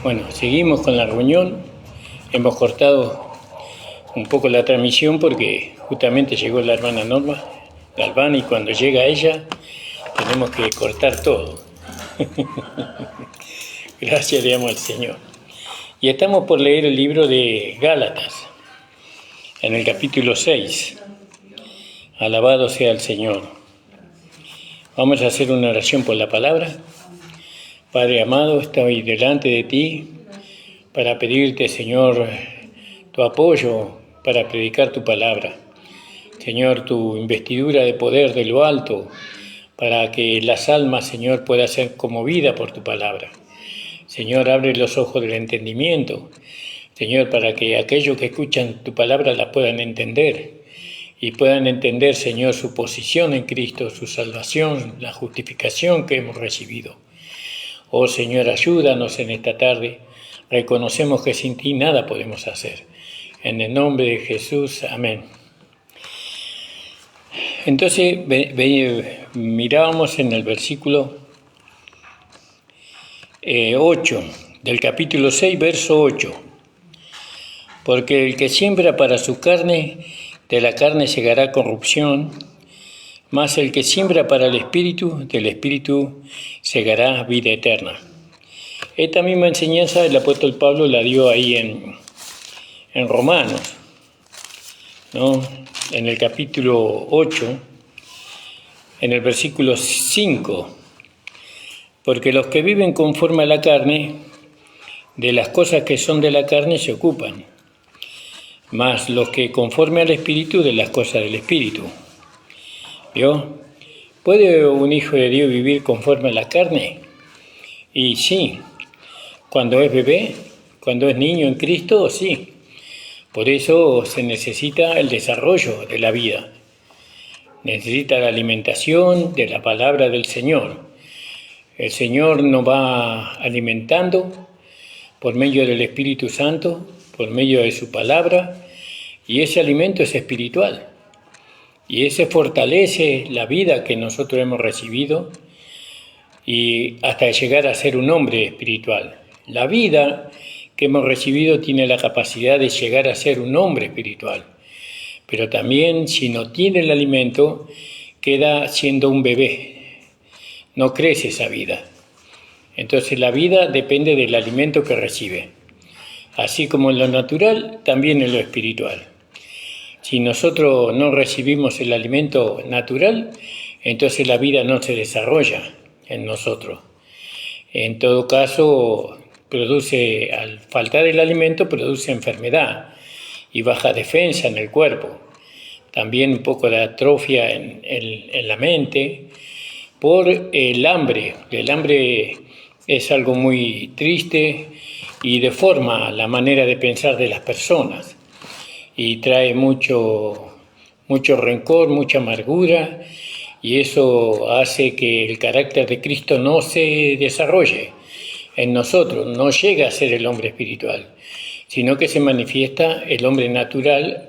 Bueno, seguimos con la reunión. Hemos cortado un poco la transmisión porque justamente llegó la hermana Norma Galván y cuando llega ella tenemos que cortar todo. Gracias le damos al Señor. Y estamos por leer el libro de Gálatas, en el capítulo 6. Alabado sea el Señor. Vamos a hacer una oración por la palabra. Padre amado, estoy delante de ti para pedirte, Señor, tu apoyo para predicar tu palabra. Señor, tu investidura de poder de lo alto, para que las almas, Señor, puedan ser conmovidas por tu palabra. Señor, abre los ojos del entendimiento, Señor, para que aquellos que escuchan tu palabra la puedan entender y puedan entender, Señor, su posición en Cristo, su salvación, la justificación que hemos recibido. Oh Señor, ayúdanos en esta tarde. Reconocemos que sin ti nada podemos hacer. En el nombre de Jesús, amén. Entonces, mirábamos en el versículo 8, del capítulo 6, verso 8. Porque el que siembra para su carne, de la carne segará corrupción, mas el que siembra para el Espíritu, del Espíritu segará vida eterna. Esta misma enseñanza el apóstol Pablo la dio ahí en Romanos, ¿no? En el capítulo 8, en el versículo 5. Porque los que viven conforme a la carne, de las cosas que son de la carne se ocupan, mas los que conforme al Espíritu, de las cosas del Espíritu. ¿Vio? ¿Puede un hijo de Dios vivir conforme a la carne? Y sí, cuando es bebé, cuando es niño en Cristo, sí. Por eso se necesita el desarrollo de la vida. Necesita la alimentación de la palabra del Señor. El Señor nos va alimentando por medio del Espíritu Santo, por medio de su palabra, y ese alimento es espiritual. Y ese fortalece la vida que nosotros hemos recibido y hasta llegar a ser un hombre espiritual. La vida que hemos recibido tiene la capacidad de llegar a ser un hombre espiritual. Pero también si no tiene el alimento, queda siendo un bebé. No crece esa vida. Entonces la vida depende del alimento que recibe. Así como en lo natural, también en lo espiritual. Si nosotros no recibimos el alimento natural, entonces la vida no se desarrolla en nosotros. En todo caso, al faltar el alimento, produce enfermedad y baja defensa en el cuerpo. También un poco de atrofia en la mente por el hambre. El hambre es algo muy triste y deforma la manera de pensar de las personas. Y trae mucho rencor, mucha amargura, y eso hace que el carácter de Cristo no se desarrolle en nosotros, no llega a ser el hombre espiritual, sino que se manifiesta el hombre natural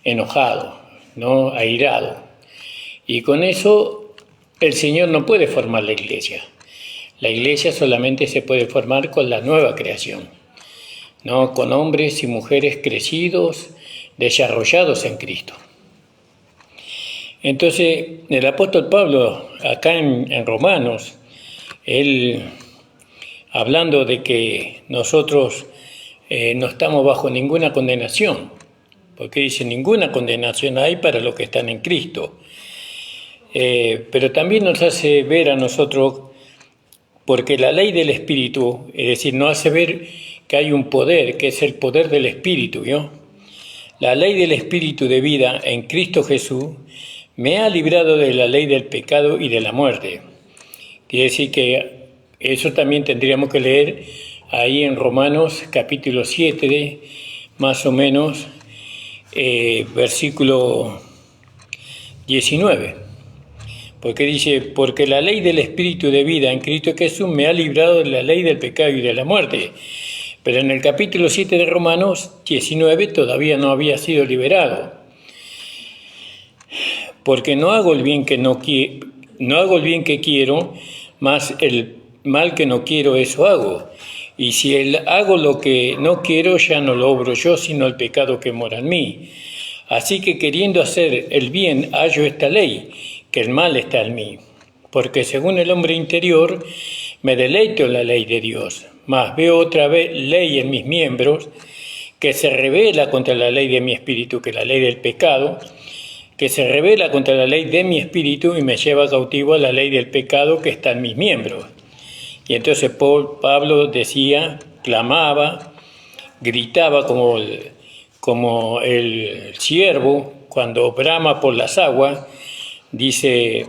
enojado, ¿no? Airado. Y con eso el Señor no puede formar la iglesia. La iglesia solamente se puede formar con la nueva creación, ¿no? Con hombres y mujeres crecidos, desarrollados en Cristo. Entonces, el apóstol Pablo, acá en Romanos, él, hablando de que nosotros no estamos bajo ninguna condenación, porque dice, ninguna condenación hay para los que están en Cristo. Pero también nos hace ver a nosotros, porque la ley del Espíritu, es decir, nos hace ver que hay un poder, que es el poder del Espíritu, ¿vio? La ley del Espíritu de vida en Cristo Jesús me ha librado de la ley del pecado y de la muerte. Quiere decir que eso también tendríamos que leer ahí en Romanos capítulo 7, más o menos, versículo 19. Porque dice, porque la ley del Espíritu de vida en Cristo Jesús me ha librado de la ley del pecado y de la muerte. Pero en el capítulo 7 de Romanos 19 todavía no había sido liberado. Porque no hago el bien que quiero, mas el mal que no quiero, eso hago. Y si hago lo que no quiero, ya no lo obro yo, sino el pecado que mora en mí. Así que queriendo hacer el bien, hallo esta ley, que el mal está en mí. Porque según el hombre interior, me deleito en la ley de Dios. Mas veo otra vez ley en mis miembros, que se revela contra la ley de mi espíritu, que es la ley del pecado, que se revela contra la ley de mi espíritu y me lleva cautivo a la ley del pecado que está en mis miembros. Y entonces Pablo decía, clamaba, gritaba como el ciervo cuando brama por las aguas, dice,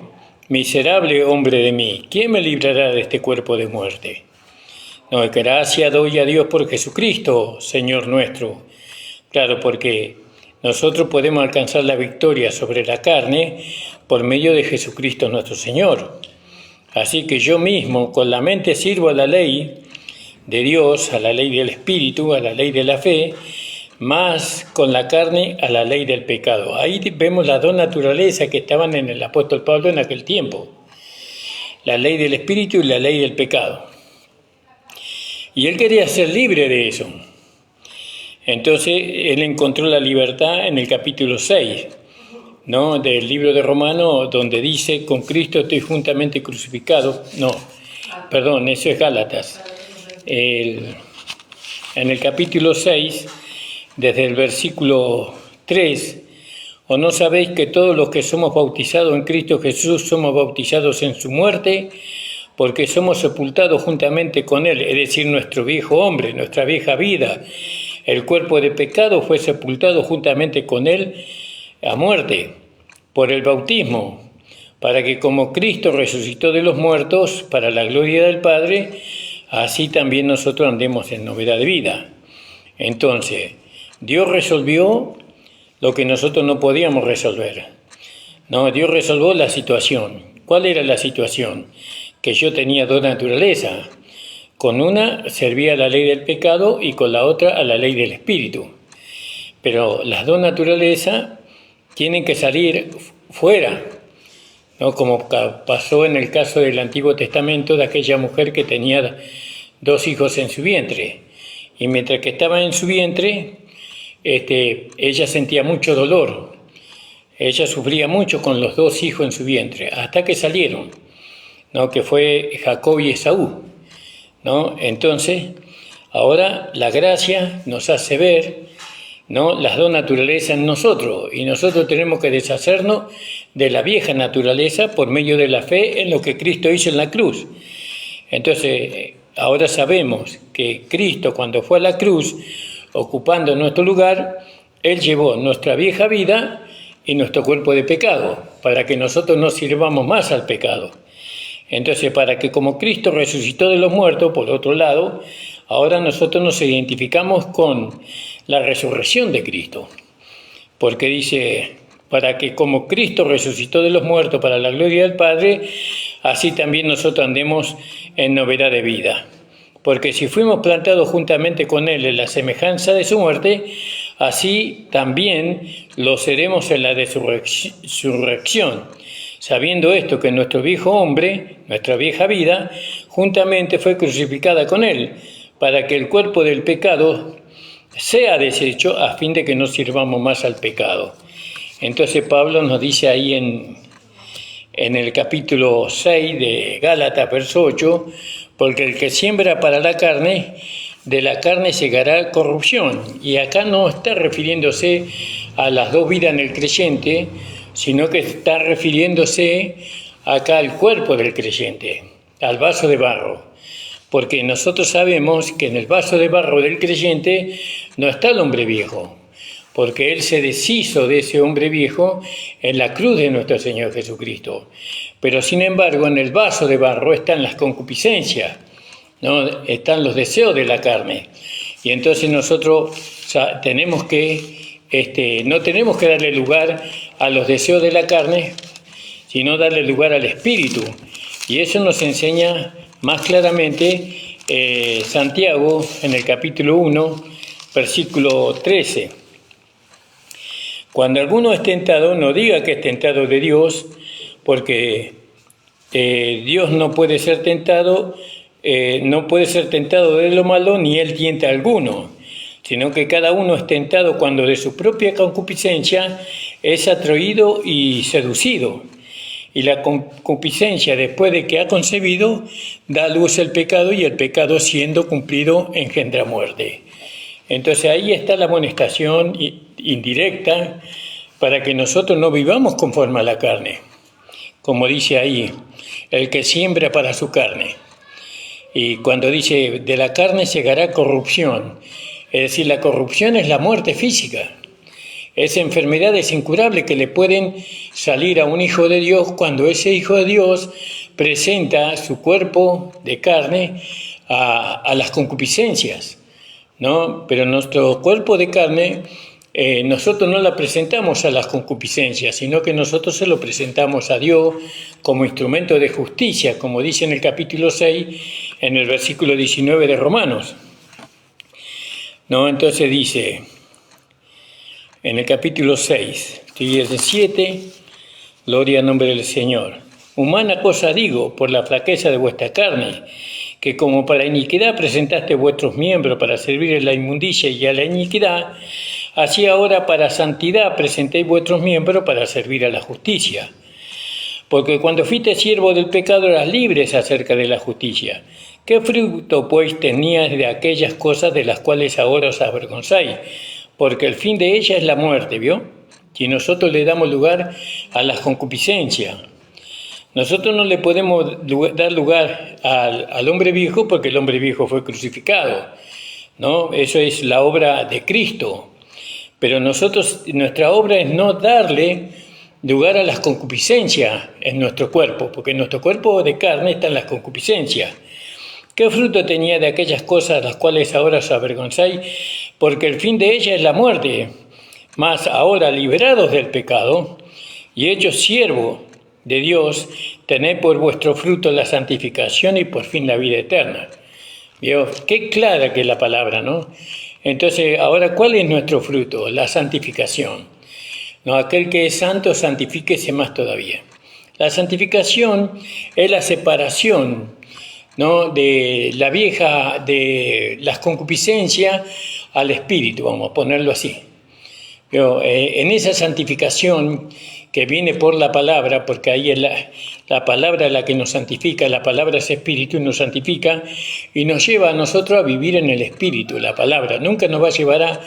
miserable hombre de mí, ¿quién me librará de este cuerpo de muerte? No, gracias doy a Dios por Jesucristo, Señor nuestro. Claro, porque nosotros podemos alcanzar la victoria sobre la carne por medio de Jesucristo nuestro Señor. Así que yo mismo con la mente sirvo a la ley de Dios, a la ley del Espíritu, a la ley de la fe, más con la carne a la ley del pecado. Ahí vemos las dos naturalezas que estaban en el apóstol Pablo en aquel tiempo. La ley del Espíritu y la ley del pecado. Y él quería ser libre de eso. Entonces él encontró la libertad en el capítulo 6, ¿no?, del libro de Romanos, donde dice, con Cristo estoy juntamente crucificado. No, perdón, eso es Gálatas. En el capítulo 6, desde el versículo 3, ¿o no sabéis que todos los que somos bautizados en Cristo Jesús somos bautizados en su muerte? Porque somos sepultados juntamente con Él, es decir, nuestro viejo hombre, nuestra vieja vida. El cuerpo de pecado fue sepultado juntamente con Él a muerte por el bautismo, para que como Cristo resucitó de los muertos para la gloria del Padre, así también nosotros andemos en novedad de vida. Entonces, Dios resolvió lo que nosotros no podíamos resolver. No, Dios resolvió la situación. ¿Cuál era la situación? Que yo tenía dos naturalezas. Con una servía a la ley del pecado y con la otra a la ley del espíritu. Pero las dos naturalezas tienen que salir fuera, ¿no?, como pasó en el caso del Antiguo Testamento de aquella mujer que tenía dos hijos en su vientre. Y mientras que estaba en su vientre, ella sentía mucho dolor. Ella sufría mucho con los dos hijos en su vientre, hasta que salieron, ¿no?, que fue Jacob y Esaú, ¿no? Entonces, ahora la gracia nos hace ver, ¿no?, las dos naturalezas en nosotros, y nosotros tenemos que deshacernos de la vieja naturaleza por medio de la fe en lo que Cristo hizo en la cruz. Entonces, ahora sabemos que Cristo, cuando fue a la cruz, ocupando nuestro lugar, Él llevó nuestra vieja vida y nuestro cuerpo de pecado, para que nosotros no sirvamos más al pecado. Entonces, para que como Cristo resucitó de los muertos, por otro lado, ahora nosotros nos identificamos con la resurrección de Cristo. Porque dice, para que como Cristo resucitó de los muertos para la gloria del Padre, así también nosotros andemos en novedad de vida. Porque si fuimos plantados juntamente con Él en la semejanza de su muerte, así también lo seremos en la resurrección. Sabiendo esto, que nuestro viejo hombre, nuestra vieja vida, juntamente fue crucificada con Él, para que el cuerpo del pecado sea deshecho a fin de que no sirvamos más al pecado. Entonces Pablo nos dice ahí en el capítulo 6 de Gálatas, verso 8, porque el que siembra para la carne, de la carne segará corrupción. Y acá no está refiriéndose a las dos vidas en el creyente, sino que está refiriéndose acá al cuerpo del creyente, al vaso de barro. Porque nosotros sabemos que en el vaso de barro del creyente no está el hombre viejo, porque Él se deshizo de ese hombre viejo en la cruz de nuestro Señor Jesucristo. Pero sin embargo, en el vaso de barro están las concupiscencias, ¿no?, están los deseos de la carne. Y entonces nosotros tenemos que, no tenemos que darle lugar a los deseos de la carne, sino darle lugar al Espíritu. Y eso nos enseña más claramente Santiago en el capítulo 1, versículo 13. Cuando alguno es tentado, no diga que es tentado de Dios, porque Dios no puede ser tentado no puede ser tentado de lo malo, ni él tienta a alguno, sino que cada uno es tentado cuando de su propia concupiscencia es atraído y seducido. Y la concupiscencia, después de que ha concebido, da a luz el pecado, y el pecado, siendo cumplido, engendra muerte. Entonces ahí está la amonestación indirecta para que nosotros no vivamos conforme a la carne. Como dice ahí, el que siembra para su carne. Y cuando dice, de la carne segará corrupción, es decir, la corrupción es la muerte física. Es enfermedades incurables que le pueden salir a un hijo de Dios cuando ese hijo de Dios presenta su cuerpo de carne a las concupiscencias, ¿no? Pero nuestro cuerpo de carne, nosotros no la presentamos a las concupiscencias, sino que nosotros se lo presentamos a Dios como instrumento de justicia, como dice en el capítulo 6, en el versículo 19 de Romanos. ¿No? Entonces dice, en el capítulo 6, 17, gloria al nombre del Señor. Humana cosa digo, por la flaqueza de vuestra carne, que como para iniquidad presentaste vuestros miembros para servir a la inmundicia y a la iniquidad, así ahora para santidad presentéis vuestros miembros para servir a la justicia. Porque cuando fuiste siervo del pecado eras libres acerca de la justicia. ¿Qué fruto pues tenías de aquellas cosas de las cuales ahora os avergonzáis? Porque el fin de ellas es la muerte, ¿vio? Y nosotros le damos lugar a las concupiscencias. Nosotros no le podemos dar lugar al hombre viejo porque el hombre viejo fue crucificado, ¿no? Eso es la obra de Cristo. Pero nuestra obra es no darle lugar a las concupiscencias en nuestro cuerpo, porque en nuestro cuerpo de carne están las concupiscencias. ¿Qué fruto tenía de aquellas cosas las cuales ahora os avergonzáis? Porque el fin de ellas es la muerte. Mas ahora, liberados del pecado y hechos siervos de Dios, tened por vuestro fruto la santificación y por fin la vida eterna. ¿Vio? Qué clara que es la palabra, ¿no? Entonces, ahora, ¿cuál es nuestro fruto? La santificación. No, aquel que es santo, santifíquese más todavía. La santificación es la separación, ¿no?, de la vieja, de las concupiscencias al espíritu, vamos a ponerlo así. Pero, en esa santificación que viene por la palabra, porque ahí es la palabra la que nos santifica, la palabra es espíritu y nos santifica y nos lleva a nosotros a vivir en el espíritu, la palabra. Nunca nos va a llevar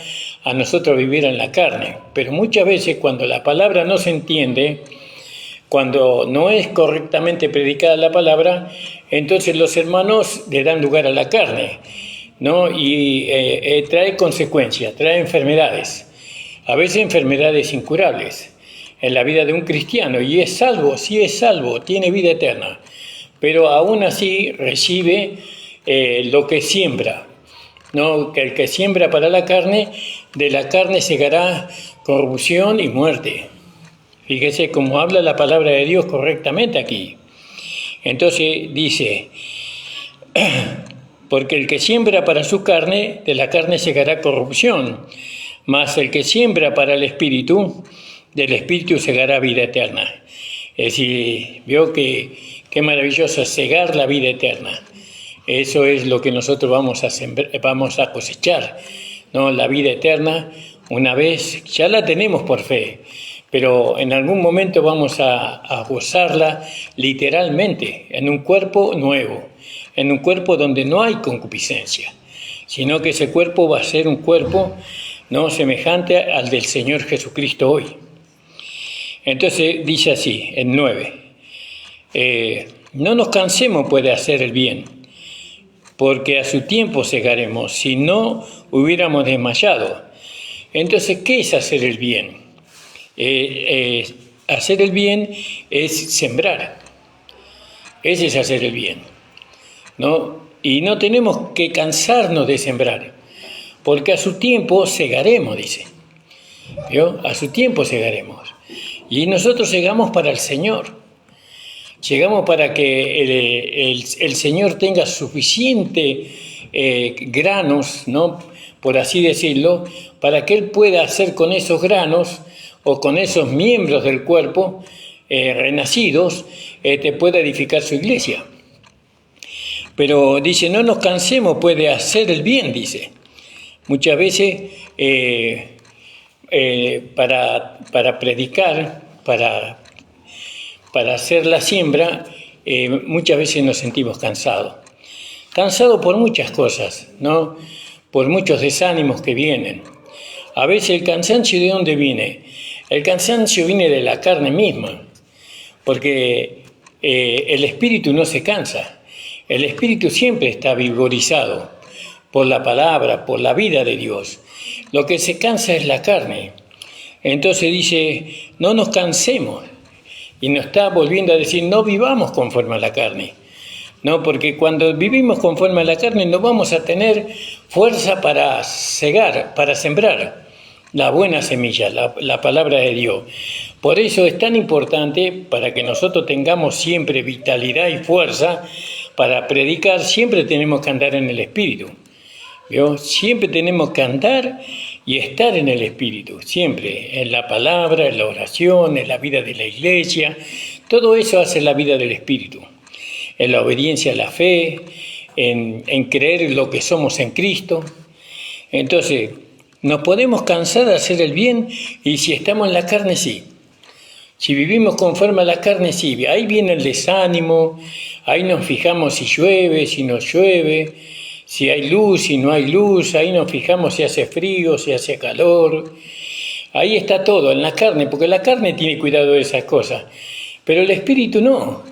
a nosotros a vivir en la carne, pero muchas veces cuando la palabra no se entiende, cuando no es correctamente predicada la palabra, entonces los hermanos le dan lugar a la carne, ¿no? Y trae consecuencias, trae enfermedades, a veces enfermedades incurables en la vida de un cristiano, y es salvo, sí es salvo, tiene vida eterna, pero aún así recibe lo que siembra, ¿no? Que el que siembra para la carne, de la carne segará corrupción y muerte. Fíjese cómo habla la palabra de Dios correctamente aquí. Entonces dice, porque el que siembra para su carne, de la carne segará corrupción, mas el que siembra para el espíritu, del espíritu segará vida eterna. Es decir, vio que qué maravilloso es segar la vida eterna. Eso es lo que nosotros vamos a cosechar, ¿no? La vida eterna, una vez, ya la tenemos por fe, pero en algún momento vamos a gozarla literalmente, en un cuerpo nuevo, en un cuerpo donde no hay concupiscencia, sino que ese cuerpo va a ser un cuerpo, ¿no?, semejante al del Señor Jesucristo hoy. Entonces dice así, en 9, no nos cansemos pues de hacer el bien, porque a su tiempo segaremos, si no hubiéramos desmayado. Entonces, ¿qué es hacer el bien? Hacer el bien es sembrar. Ese es hacer el bien, ¿no? Y no tenemos que cansarnos de sembrar, porque a su tiempo segaremos, dice. ¿Vio? A su tiempo segaremos. Y nosotros segamos para el Señor. Llegamos para que el Señor tenga suficiente granos, ¿no?, por así decirlo, para que Él pueda hacer con esos granos o con esos miembros del cuerpo renacidos, te pueda edificar su iglesia. Pero dice, no nos cansemos pues de hacer el bien, dice. Muchas veces para predicar, para hacer la siembra, muchas veces nos sentimos cansados. Cansados por muchas cosas, ¿no? Por muchos desánimos que vienen. A veces el cansancio, ¿de dónde viene? El cansancio viene de la carne misma, porque el espíritu no se cansa. El espíritu siempre está vigorizado por la palabra, por la vida de Dios. Lo que se cansa es la carne. Entonces dice, no nos cansemos. Y nos está volviendo a decir, no vivamos conforme a la carne. No, porque cuando vivimos conforme a la carne no vamos a tener fuerza para cegar, para sembrar la buena semilla, la palabra de Dios. Por eso es tan importante, para que nosotros tengamos siempre vitalidad y fuerza para predicar, siempre tenemos que andar en el Espíritu. ¿Vio? Siempre tenemos que andar y estar en el Espíritu, siempre, en la palabra, en la oración, en la vida de la iglesia. Todo eso hace la vida del Espíritu. En la obediencia a la fe, en creer lo que somos en Cristo. Entonces, nos podemos cansar de hacer el bien, y si estamos en la carne, sí. Si vivimos conforme a la carne, sí. Ahí viene el desánimo, ahí nos fijamos si llueve, si no llueve, si hay luz, si no hay luz, ahí nos fijamos si hace frío, si hace calor. Ahí está todo, en la carne, porque la carne tiene cuidado de esas cosas, pero el espíritu no.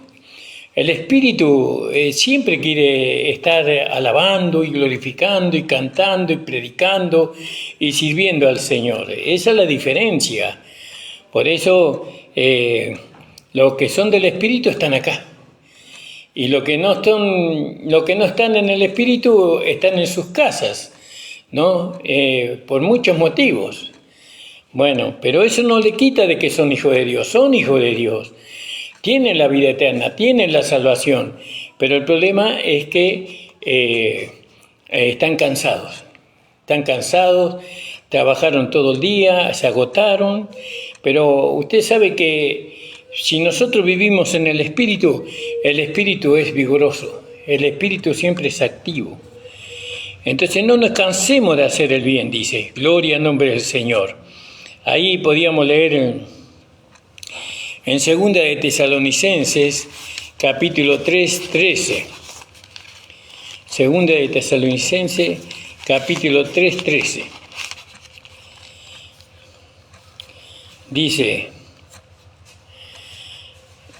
El espíritu siempre quiere estar alabando y glorificando y cantando y predicando y sirviendo al Señor. Esa es la diferencia. Por eso los que son del espíritu están acá. Y los que no están en el espíritu están en sus casas, ¿no? Por muchos motivos. Bueno, pero eso no le quita de que son hijos de Dios. Son hijos de Dios. Tienen la vida eterna, tienen la salvación, pero el problema es que están cansados, trabajaron todo el día, se agotaron, pero usted sabe que si nosotros vivimos en el espíritu es vigoroso, el espíritu siempre es activo. Entonces no nos cansemos de hacer el bien, dice, gloria al nombre del Señor. Ahí podíamos leer en 2 de Tesalonicenses, capítulo 3, 13. 2 de Tesalonicenses, capítulo 3, 13. Dice,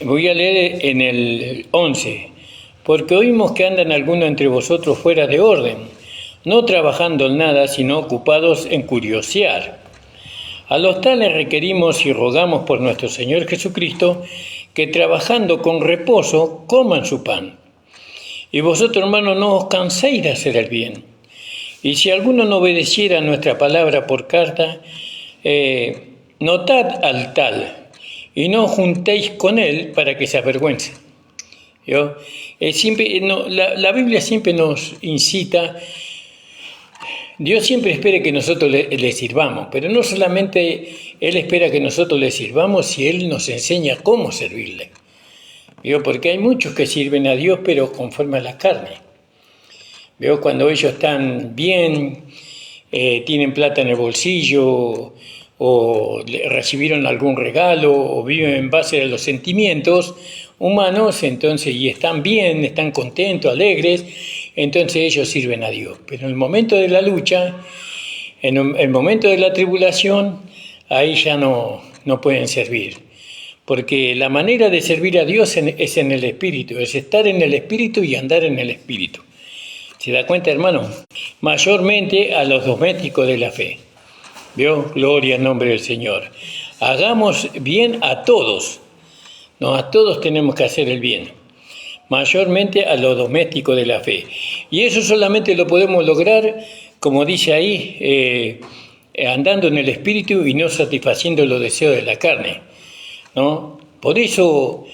voy a leer en el 11. Porque oímos que andan algunos entre vosotros fuera de orden, no trabajando en nada, sino ocupados en curiosear. A los tales requerimos y rogamos por nuestro Señor Jesucristo que trabajando con reposo coman su pan. Y vosotros, hermanos, no os canséis de hacer el bien. Y si alguno no obedeciera nuestra palabra por carta, notad al tal y no juntéis con él para que se avergüence. La Biblia siempre nos incita. Dios siempre espera que nosotros le sirvamos, pero no solamente Él espera que nosotros le sirvamos, si Él nos enseña cómo servirle. Porque hay muchos que sirven a Dios, pero conforme a la carne. Cuando ellos están bien, tienen plata en el bolsillo, o recibieron algún regalo, o viven en base a los sentimientos humanos, entonces, y están bien, están contentos, alegres, entonces ellos sirven a Dios. Pero en el momento de la lucha, en el momento de la tribulación, ahí ya no pueden servir. Porque la manera de servir a Dios es en el Espíritu, es estar en el Espíritu y andar en el Espíritu. ¿Se da cuenta, hermano? Mayormente a los domésticos de la fe. ¿Vio? Gloria al nombre del Señor. Hagamos bien a todos. No, a todos tenemos que hacer el bien. Mayormente a los domésticos de la fe. Y eso solamente lo podemos lograr, como dice ahí, andando en el Espíritu y no satisfaciendo los deseos de la carne, ¿no? Por eso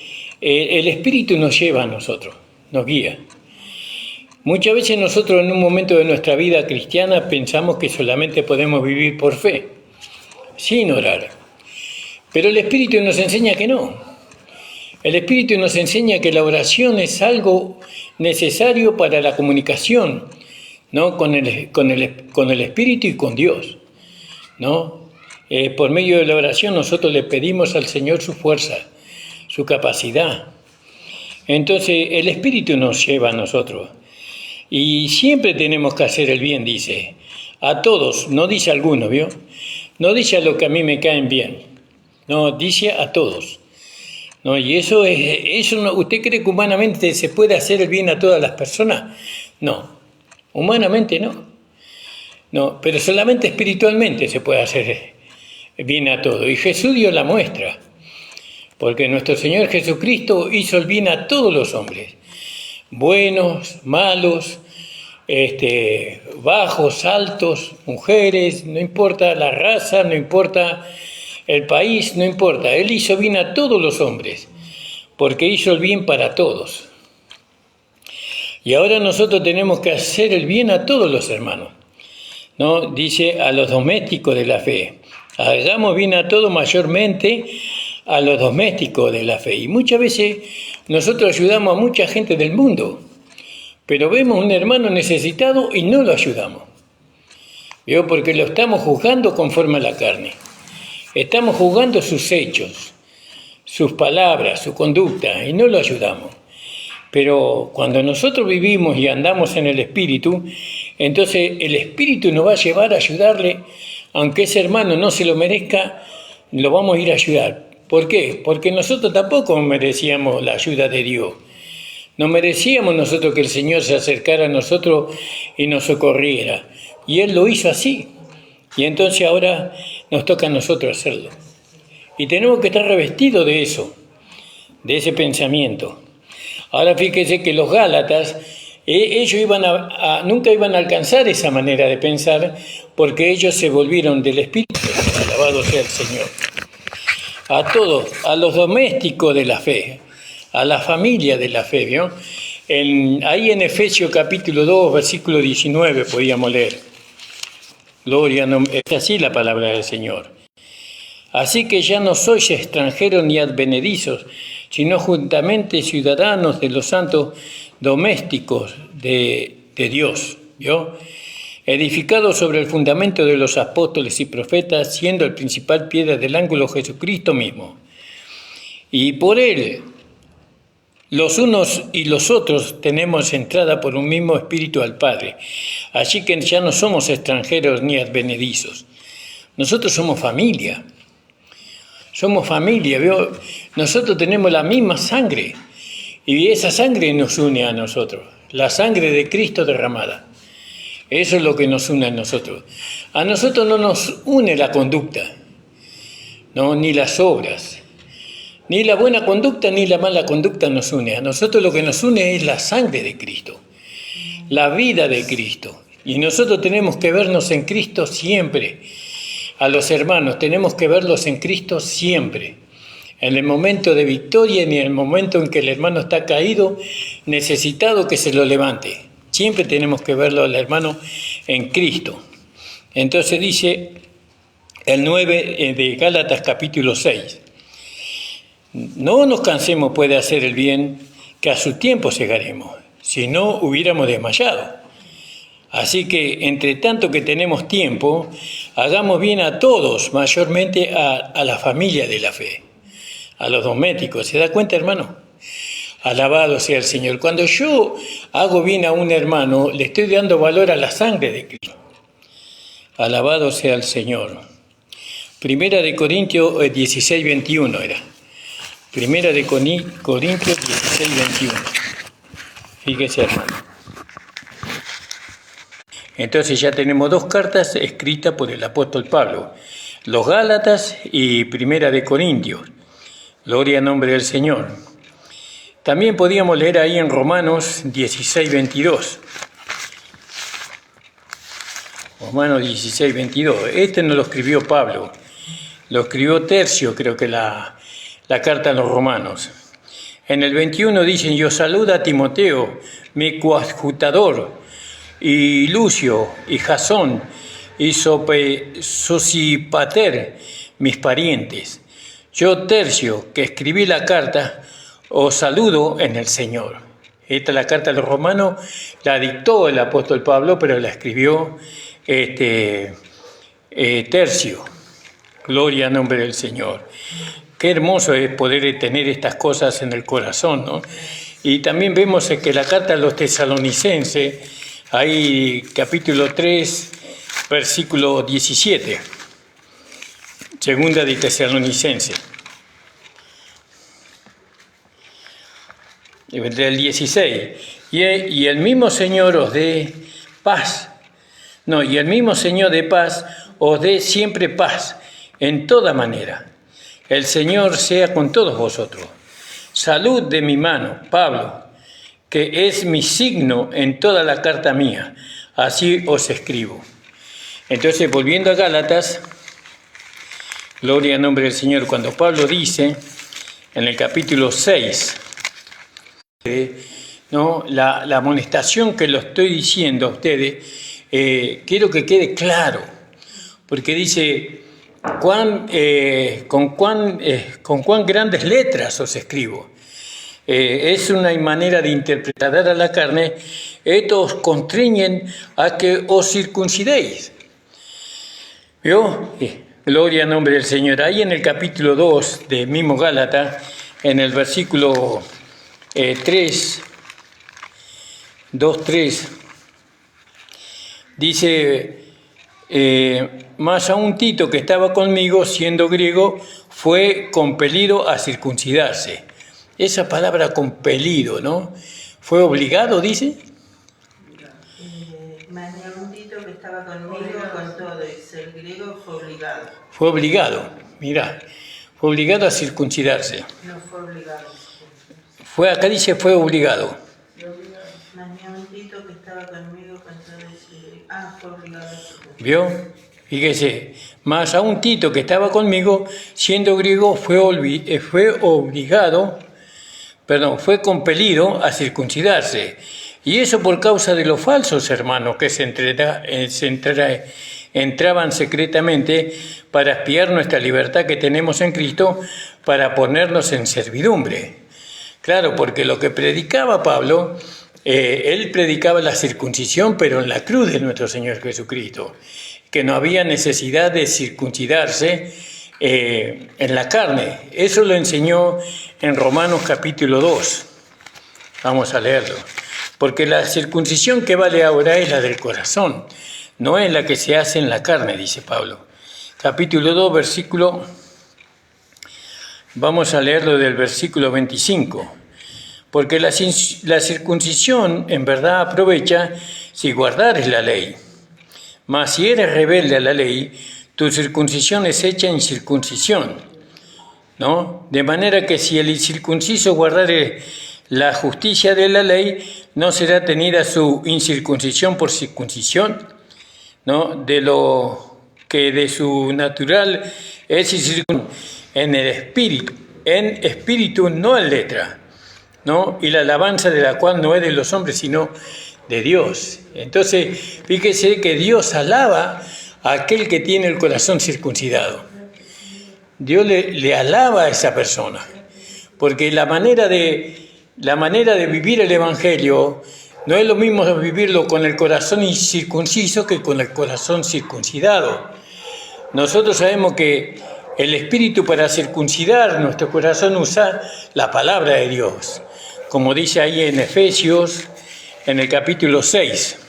el Espíritu nos lleva a nosotros, nos guía. Muchas veces nosotros en un momento de nuestra vida cristiana pensamos que solamente podemos vivir por fe, sin orar. Pero el Espíritu nos enseña que no. El Espíritu nos enseña que la oración es algo necesario para la comunicación, ¿no? con el Espíritu y con Dios, ¿no? Por medio de la oración nosotros le pedimos al Señor su fuerza, su capacidad. Entonces el Espíritu nos lleva a nosotros. Y siempre tenemos que hacer el bien, dice. A todos, no dice a algunos, ¿vio? No dice a los que a mí me caen bien. No, dice a todos. No, y eso no, ¿usted cree que humanamente se puede hacer el bien a todas las personas? No, humanamente no. No, pero solamente espiritualmente se puede hacer bien a todos. Y Jesús dio la muestra, porque nuestro Señor Jesucristo hizo el bien a todos los hombres, buenos, malos, bajos, altos, mujeres, no importa la raza, no importa el país, no importa. Él hizo bien a todos los hombres, porque hizo el bien para todos. Y ahora nosotros tenemos que hacer el bien a todos los hermanos, ¿no? Dice a los domésticos de la fe. Hagamos bien a todos, mayormente a los domésticos de la fe. Y muchas veces nosotros ayudamos a mucha gente del mundo, pero vemos un hermano necesitado y no lo ayudamos. ¿Vio? Porque lo estamos juzgando conforme a la carne. Estamos juzgando sus hechos, sus palabras, su conducta, y no lo ayudamos. Pero cuando nosotros vivimos y andamos en el Espíritu, entonces el Espíritu nos va a llevar a ayudarle, aunque ese hermano no se lo merezca, lo vamos a ir a ayudar. ¿Por qué? Porque nosotros tampoco merecíamos la ayuda de Dios. No merecíamos nosotros que el Señor se acercara a nosotros y nos socorriera. Y Él lo hizo así. Y entonces ahora nos toca a nosotros hacerlo. Y tenemos que estar revestidos de eso, de ese pensamiento. Ahora fíjese que los Gálatas, ellos nunca iban a alcanzar esa manera de pensar, porque ellos se volvieron del Espíritu, alabado sea el Señor. A todos, a los domésticos de la fe, a la familia de la fe, ¿vio? Ahí en Efesios capítulo 2, versículo 19 podíamos leer. Gloria, es así la palabra del Señor. Así que ya no sois extranjeros ni advenedizos, sino juntamente ciudadanos de los santos domésticos de Dios, ¿vio? Edificados sobre el fundamento de los apóstoles y profetas, siendo el principal piedra del ángulo Jesucristo mismo. Y por Él, los unos y los otros tenemos entrada por un mismo espíritu al Padre. Así que ya no somos extranjeros ni advenedizos. Nosotros somos familia. Somos familia, ¿vio? Nosotros tenemos la misma sangre. Y esa sangre nos une a nosotros. La sangre de Cristo derramada. Eso es lo que nos une a nosotros. A nosotros no nos une la conducta, no, ni las obras. Ni la buena conducta ni la mala conducta nos une. A nosotros lo que nos une es la sangre de Cristo, la vida de Cristo. Y nosotros tenemos que vernos en Cristo siempre. A los hermanos tenemos que verlos en Cristo siempre. En el momento de victoria ni en el momento en que el hermano está caído, necesitado que se lo levante. Siempre tenemos que verlo al hermano en Cristo. Entonces dice el 9 de Gálatas capítulo 6. No nos cansemos pues de hacer el bien, que a su tiempo segaremos, si no hubiéramos desmayado. Así que, entre tanto que tenemos tiempo, hagamos bien a todos, mayormente a la familia de la fe, a los domésticos. ¿Se da cuenta, hermano? Alabado sea el Señor. Cuando yo hago bien a un hermano, le estoy dando valor a la sangre de Cristo. Alabado sea el Señor. Primera de Corintios 16, 21 era. Primera de Corintios 16, 21. Fíjese, hermano. Entonces ya tenemos dos cartas escritas por el apóstol Pablo. Los Gálatas y Primera de Corintios. Gloria al nombre del Señor. También podíamos leer ahí en Romanos 16, 22. Romanos 16, 22. Este no lo escribió Pablo, lo escribió Tercio, creo que la carta a los romanos. En el 21 dicen: yo saludo a Timoteo, mi coadjutador, y Lucio, y Jasón, y Sosipater, mis parientes. Yo, Tercio, que escribí la carta, os saludo en el Señor. Esta es la carta a los romanos, la dictó el apóstol Pablo, pero la escribió Tercio. Gloria al nombre del Señor. Qué hermoso es poder tener estas cosas en el corazón, ¿no? Y también vemos que la carta a los tesalonicenses, ahí capítulo 3, versículo 17. Segunda de Tesalonicenses. Del 16. Y el mismo Señor os dé paz. No, y el mismo Señor de paz os dé siempre paz, en toda manera. El Señor sea con todos vosotros. Salud de mi mano, Pablo, que es mi signo en toda la carta mía. Así os escribo. Entonces, volviendo a Gálatas, gloria al nombre del Señor, cuando Pablo dice en el capítulo 6, ¿no? La amonestación que lo estoy diciendo a ustedes, quiero que quede claro, porque dice, con cuán grandes letras os escribo. Es una manera de interpretar a la carne, estos os constriñen a que os circuncidéis. ¿Vio? Gloria al nombre del Señor. Ahí en el capítulo 2 del mismo Gálatas, en el versículo 2:3, dice, más aún Tito, que estaba conmigo, siendo griego, fue compelido a circuncidarse. Esa palabra compelido, ¿no? ¿Fue obligado, dice? Más aún Tito, que estaba conmigo, con todo, y ser griego, fue obligado. Fue obligado, mirá, fue obligado a circuncidarse. No fue obligado. Acá dice fue obligado. Más aún Tito, que estaba conmigo, con todo, y ser griego. Fue obligado a circuncidarse. ¿Vio? Fíjese, más aún Tito, que estaba conmigo, siendo griego, fue compelido a circuncidarse. Y eso por causa de los falsos hermanos que entraban secretamente para espiar nuestra libertad que tenemos en Cristo, para ponernos en servidumbre. Claro, porque lo que predicaba Pablo, él predicaba la circuncisión, pero en la cruz de nuestro Señor Jesucristo, que no había necesidad de circuncidarse en la carne. Eso lo enseñó en Romanos capítulo 2. Vamos a leerlo. Porque la circuncisión que vale ahora es la del corazón, no es la que se hace en la carne, dice Pablo. Capítulo 2, versículo... Vamos a leerlo del versículo 25. Porque la circuncisión en verdad aprovecha si guardares la ley. Mas si eres rebelde a la ley, tu circuncisión es hecha incircuncisión, ¿no? De manera que si el incircunciso guardare la justicia de la ley, no será tenida su incircuncisión por circuncisión, ¿no? De lo que de su natural es incircuncisión en espíritu, no en letra, ¿no? Y la alabanza de la cual no es de los hombres, sino de Dios. Entonces, fíjese que Dios alaba a aquel que tiene el corazón circuncidado. Dios le alaba a esa persona, porque la manera de vivir el Evangelio no es lo mismo vivirlo con el corazón incircunciso que con el corazón circuncidado. Nosotros sabemos que el Espíritu para circuncidar nuestro corazón usa la palabra de Dios, como dice ahí en Efesios, en el capítulo 6.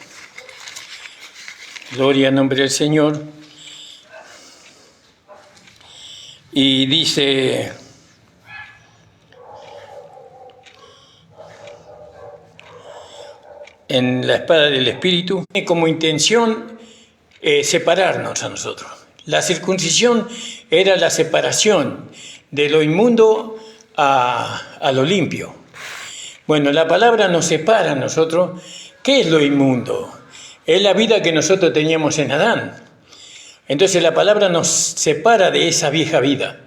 Gloria al nombre del Señor. Y dice, en la espada del Espíritu, tiene como intención separarnos a nosotros. La circuncisión era la separación de lo inmundo a lo limpio. Bueno, la palabra nos separa a nosotros. ¿Qué es lo inmundo? Es la vida que nosotros teníamos en Adán. Entonces la palabra nos separa de esa vieja vida,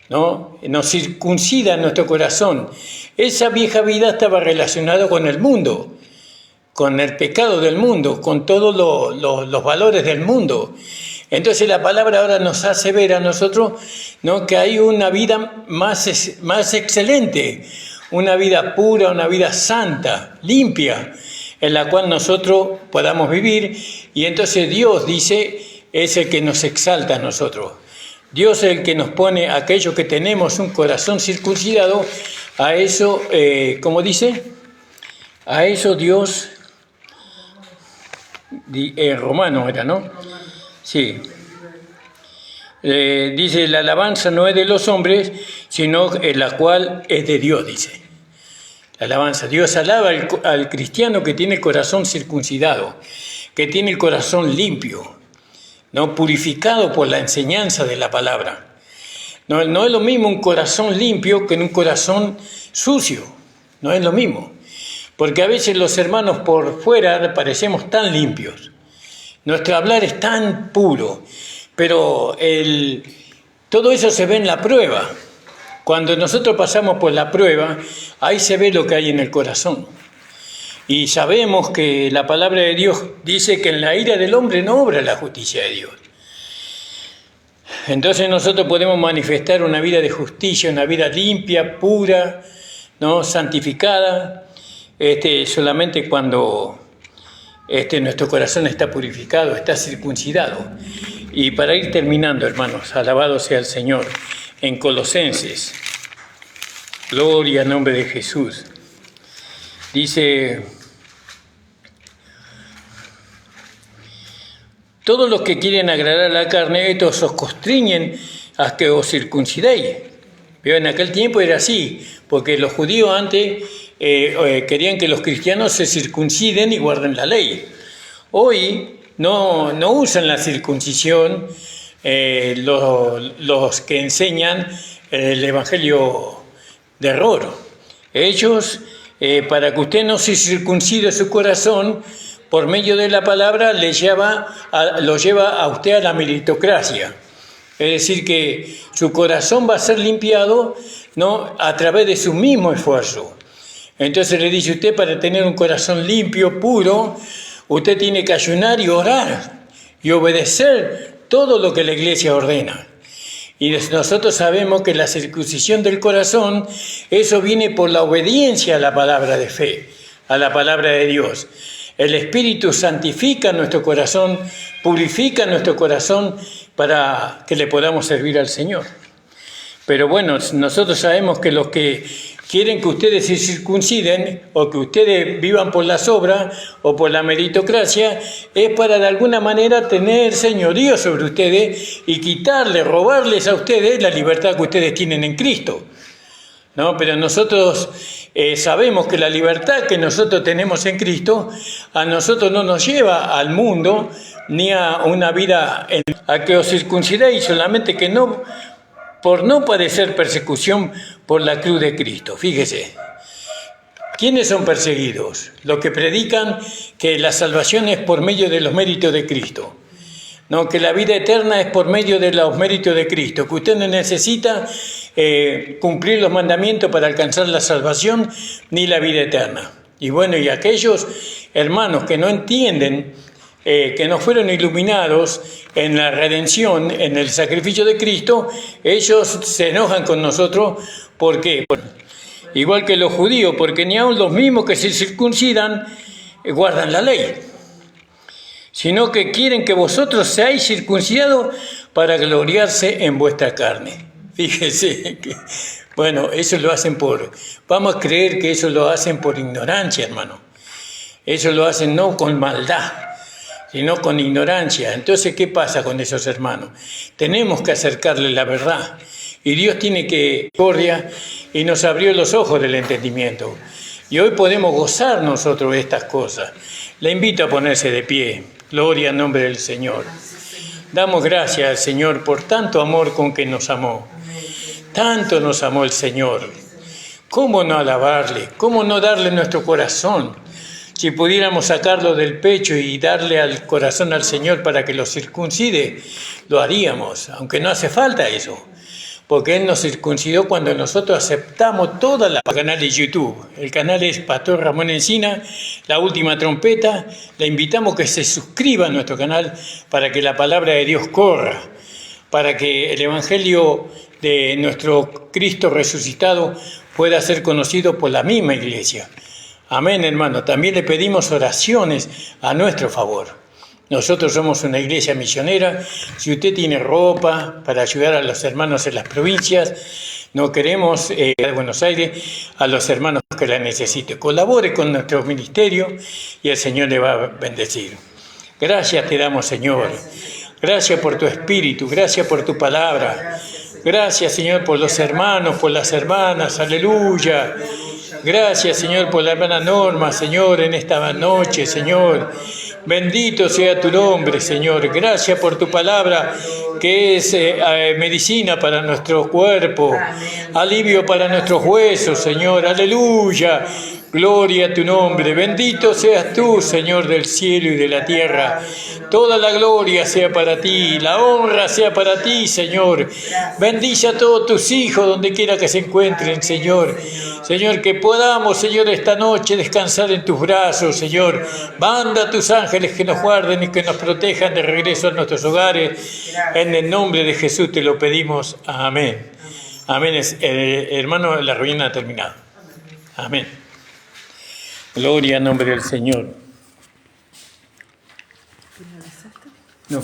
¿no? Nos circuncida nuestro corazón. Esa vieja vida estaba relacionada con el mundo, con el pecado del mundo, con todos los valores del mundo. Entonces la palabra ahora nos hace ver a nosotros, ¿no?, que hay una vida más excelente, una vida pura, una vida santa, limpia, en la cual nosotros podamos vivir. Y entonces Dios, dice, es el que nos exalta a nosotros. Dios es el que nos pone, aquellos que tenemos un corazón circuncidado, a eso, ¿cómo dice? A eso Dios, Romano era, ¿no? Sí. Dice, la alabanza no es de los hombres, sino la cual es de Dios, dice. La alabanza. Dios alaba al cristiano que tiene el corazón circuncidado, que tiene el corazón limpio, ¿no? Purificado por la enseñanza de la palabra. No es lo mismo un corazón limpio que un corazón sucio. No es lo mismo. Porque a veces los hermanos por fuera parecemos tan limpios. Nuestro hablar es tan puro. Pero todo eso se ve en la prueba. Cuando nosotros pasamos por la prueba, ahí se ve lo que hay en el corazón. Y sabemos que la palabra de Dios dice que en la ira del hombre no obra la justicia de Dios. Entonces nosotros podemos manifestar una vida de justicia, una vida limpia, pura, ¿no? Santificada, solamente cuando nuestro corazón está purificado, está circuncidado. Y para ir terminando, hermanos, alabado sea el Señor, en Colosenses, gloria al nombre de Jesús. Dice, todos los que quieren agradar a la carne, estos os constriñen a que os circuncidéis. Pero en aquel tiempo era así, porque los judíos antes querían que los cristianos se circunciden y guarden la ley. Hoy no usan la circuncisión los que enseñan el evangelio de error. Ellos, para que usted no se circuncide su corazón, por medio de la palabra lo lleva a usted a la meritocracia. Es decir, que su corazón va a ser limpiado, ¿no?, a través de su mismo esfuerzo. Entonces le dice usted, para tener un corazón limpio, puro, usted tiene que ayunar y orar y obedecer todo lo que la iglesia ordena. Y nosotros sabemos que la circuncisión del corazón, eso viene por la obediencia a la palabra de fe, a la palabra de Dios. El Espíritu santifica nuestro corazón, purifica nuestro corazón para que le podamos servir al Señor. Pero bueno, nosotros sabemos que los que quieren que ustedes se circunciden o que ustedes vivan por las obras o por la meritocracia, es para de alguna manera tener señorío sobre ustedes y quitarles, robarles a ustedes la libertad que ustedes tienen en Cristo. ¿No? Pero nosotros sabemos que la libertad que nosotros tenemos en Cristo a nosotros no nos lleva al mundo ni a una vida a que os circuncidéis, solamente que no, por no padecer persecución por la cruz de Cristo. Fíjese, ¿quiénes son perseguidos? Los que predican que la salvación es por medio de los méritos de Cristo. No, que la vida eterna es por medio de los méritos de Cristo, que usted no necesita cumplir los mandamientos para alcanzar la salvación ni la vida eterna. Y bueno, y aquellos hermanos que no entienden, que no fueron iluminados en la redención, en el sacrificio de Cristo, ellos se enojan con nosotros. ¿Por qué? Igual que los judíos, porque ni aun los mismos que se circuncidan guardan la ley, sino que quieren que vosotros seáis circuncidados para gloriarse en vuestra carne. Fíjese que, bueno, eso lo hacen vamos a creer que eso lo hacen por ignorancia, hermano. Eso lo hacen no con maldad, sino con ignorancia. Entonces, ¿qué pasa con esos hermanos? Tenemos que acercarles la verdad. Y Dios tiene que correr y nos abrió los ojos del entendimiento. Y hoy podemos gozar nosotros de estas cosas. Le invito a ponerse de pie. Gloria al nombre del Señor. Damos gracias al Señor por tanto amor con que nos amó. Tanto nos amó el Señor. ¿Cómo no alabarle? ¿Cómo no darle nuestro corazón? Si pudiéramos sacarlo del pecho y darle al corazón al Señor para que lo circuncide, lo haríamos, aunque no hace falta eso. Porque Él nos circuncidó cuando nosotros aceptamos toda la canal de YouTube. El canal es Pastor Ramón Encina, La Última Trompeta. Le invitamos que se suscriba a nuestro canal para que la palabra de Dios corra, para que el Evangelio de nuestro Cristo resucitado pueda ser conocido por la misma iglesia. Amén, hermano. También le pedimos oraciones a nuestro favor. Nosotros somos una iglesia misionera. Si usted tiene ropa para ayudar a los hermanos en las provincias, no queremos de Buenos Aires a los hermanos que la necesiten. Colabore con nuestro ministerio y el Señor le va a bendecir. Gracias te damos, Señor. Gracias por tu espíritu, gracias por tu palabra. Gracias, Señor, por los hermanos, por las hermanas. Aleluya. Gracias, Señor, por la hermana Norma, Señor, en esta noche, Señor. Bendito sea tu nombre, Señor. Gracias por tu palabra, que es medicina para nuestro cuerpo, alivio para nuestros huesos, Señor. Aleluya. Gloria a tu nombre. Bendito seas tú, Señor del cielo y de la tierra. Toda la gloria sea para ti, la honra sea para ti, Señor. Bendice a todos tus hijos donde quiera que se encuentren, Señor. Señor, que podamos, Señor, esta noche descansar en tus brazos, Señor. Manda a tus ángeles que nos guarden y que nos protejan de regreso a nuestros hogares. En el nombre de Jesús te lo pedimos. Amén. Amén. Hermano, la reunión ha terminado. Amén. Gloria al nombre del Señor. No.